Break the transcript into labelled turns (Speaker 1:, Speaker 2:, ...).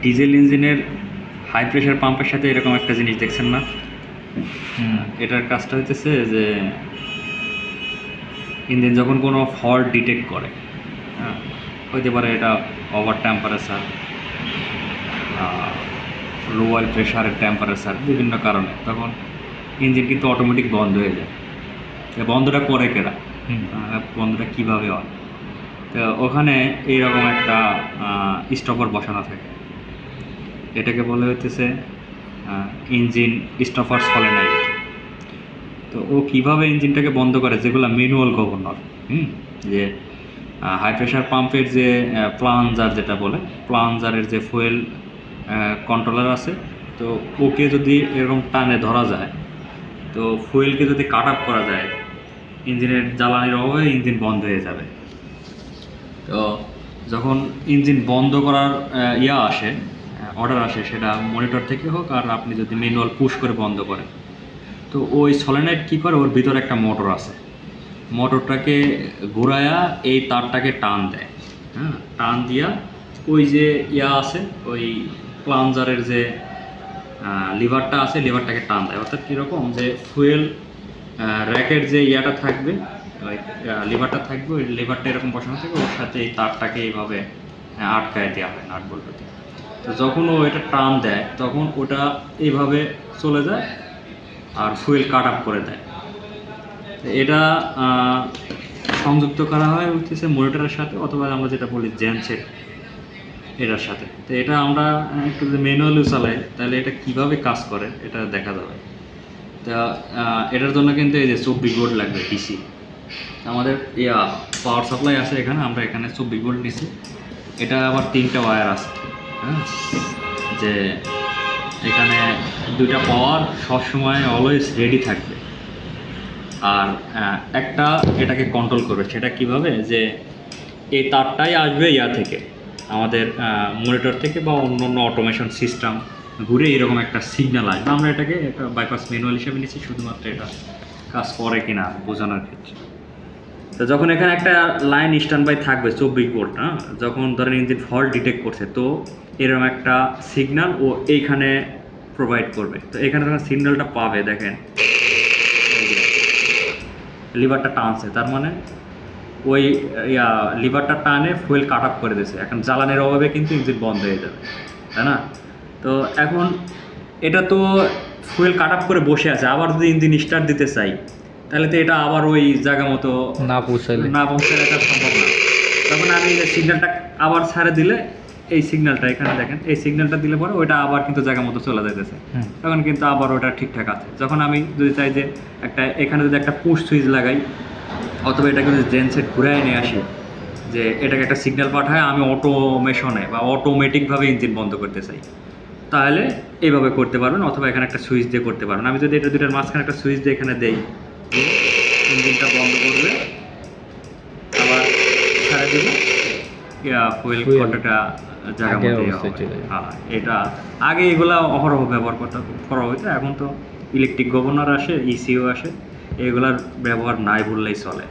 Speaker 1: Diesel ইঞ্জিনের high pressure পাম্পের সাথে এরকম একটা জিনিস দেখছেন না? এটার কাজটা হইতেছে যে ইঞ্জিন যখন কোনো ফল্ট ডিটেক্ট করে, হ্যাঁ, হইতে পারে এটা ওভার টেম্পারেচার, লো অয়েল প্রেশারের টেম্পারেচার, বিভিন্ন কারণে তখন ইঞ্জিন কিন্তু অটোমেটিক বন্ধ হয়ে যায়। বন্ধটা করে কেরা, বন্ধটা কীভাবে হয়? তো ওখানে এইরকম একটা স্টপার বসানো থাকে, এটাকে বলে হইতেছে ইঞ্জিন স্টপার সলিনয়েড। তো ও কীভাবে ইঞ্জিনটাকে বন্ধ করে, যেগুলো ম্যানুয়াল গভর্নর, যে হাই প্রেশার পাম্পের যে প্লাঞ্জার, যেটা বলে প্লাঞ্জারের যে ফুয়েল কন্ট্রোলার আছে, তো ওকে যদি এরকম টানে ধরা যায়, তো ফুয়েলকে যদি কাট আপ করা যায়, ইঞ্জিনের জ্বালানির অভাবে ইঞ্জিন বন্ধ হয়ে যাবে। তো যখন ইঞ্জিন বন্ধ করার অর্ডার আসে, সেটা মনিটর থেকে হোক আর আপনি যদি ম্যানুয়াল পুশ করে বন্ধ করেন, তো ওই সলিনয়েড কী করে, ওর ভিতরে একটা মোটর আছে, মোটরটাকে ঘুরায়া এই তারটাকে টান দেয়, হ্যাঁ, টান দিয়া ওই যে আছে, ওই প্লাঞ্জারের যে লিভারটা আছে, লিভারটাকে টান দেয়। অর্থাৎ কীরকম, যে ফুয়েল র্যাকের যে থাকবে, ওই লিভারটা থাকবে, ওই লিভারটা এরকম বসানো থাকবে, ওর সাথে এই তারটাকে এইভাবে আটকায় দেওয়া হয় নাট বল্টু দিয়ে। তো যখন ও এটা টান দেয়, তখন ওটা এইভাবে চলে যায় আর ফুয়েল কাট আপ করে দেয়। এটা সংযুক্ত করা হয় হচ্ছে মনিটরের সাথে, অথবা আমরা যেটা বলি জেনসেট, এটার সাথে। তো এটা আমরা একটু যদি ম্যানুয়ালি চালাই, তাহলে এটা কিভাবে কাজ করে এটা দেখা যাবে। তা এটার জন্য কিন্তু এই যে 24 ভোল্ট লাগবে ডিসি। আমাদের পাওয়ার সাপ্লাই আছে এখানে, আমরা এখানে 24 ভোল্ট নিছি। এটা আবার 3টা ওয়্যার আছে, হ্যাঁ, যে এখানে 2টা পাওয়ার সবসময় অলওয়েজ রেডি থাকবে, আর একটা এটাকে কন্ট্রোল করবে। সেটা কিভাবে, যে এই তারটাই আসবে থেকে, আমাদের মনিটর থেকে বা অন্য অন্য অটোমেশন সিস্টেম ঘুরে এরকম একটা সিগন্যাল আসবে। আমরা এটাকে একটা বাইপাস ম্যানুয়াল হিসেবে নিচ্ছি, শুধুমাত্র এটা কাজ করে কিনা বোঝানোর ক্ষেত্রে। তো যখন এখানে একটা লাইন স্ট্যান্ড বাই থাকবে 24 ভোল্ট, যখন ধরেন ইঞ্জিন ফল্ট ডিটেক্ট করছে, তো এরকম একটা সিগন্যাল ও এইখানে প্রোভাইড করবে। তো এখানে যখন সিগন্যালটা পাবে, দেখেন লিভারটা টানছে, তার মানে ওই লিভারটা টানে ফুয়েল কাট আপ করে দিয়েছে। এখন জ্বালানির অভাবে কিন্তু ইঞ্জিন বন্ধ হয়ে যাবে, তাই না? তো এখন এটা তো ফুয়েল কাট আপ করে বসে আছে, আবার যদি ইঞ্জিন স্টার্ট দিতে চাই, তাহলে তো এটা আবার ওই জায়গা মতো না পৌঁছালে এটা সম্ভব না। তখন আমি সিগন্যালটা আবার ছাড়ে দিলে, এই সিগন্যালটা এখানে দেখেন, এই সিগন্যালটা দিলে পরে ওইটা আবার কিন্তু জায়গা মতো চলে যাইতেছে, তখন কিন্তু আবার ওটা ঠিকঠাক আছে। যখন আমি যদি চাই যে এখানে যদি একটা পুশ সুইচ লাগাই, অথবা এটাকে যদি জেনসেট ঘুরে নিয়ে আসি, যে এটাকে একটা সিগন্যাল পাঠায়, আমি অটোমেশনে বা অটোমেটিকভাবে ইঞ্জিন বন্ধ করতে চাই, তাহলে এইভাবে করতে পারবেন, অথবা এখানে একটা সুইচ দিয়ে করতে পারবেন। আমি যদি এটা দুটার মাঝখানে একটা সুইচ দিয়ে এখানে দেই, ইঞ্জিনটা বন্ধ করবে, আবার ছাড়া দেবে, ফুয়েল কন্ট্রাক্টটা জায়গা মতো হবে। হ্যাঁ, এটা আগে এগুলা অহরহ ব্যবহার করা হইতো, এখন তো ইলেকট্রিক গভর্নর আসে, ইসিও আসে, এগুলার ব্যবহার নাই বললেই চলে।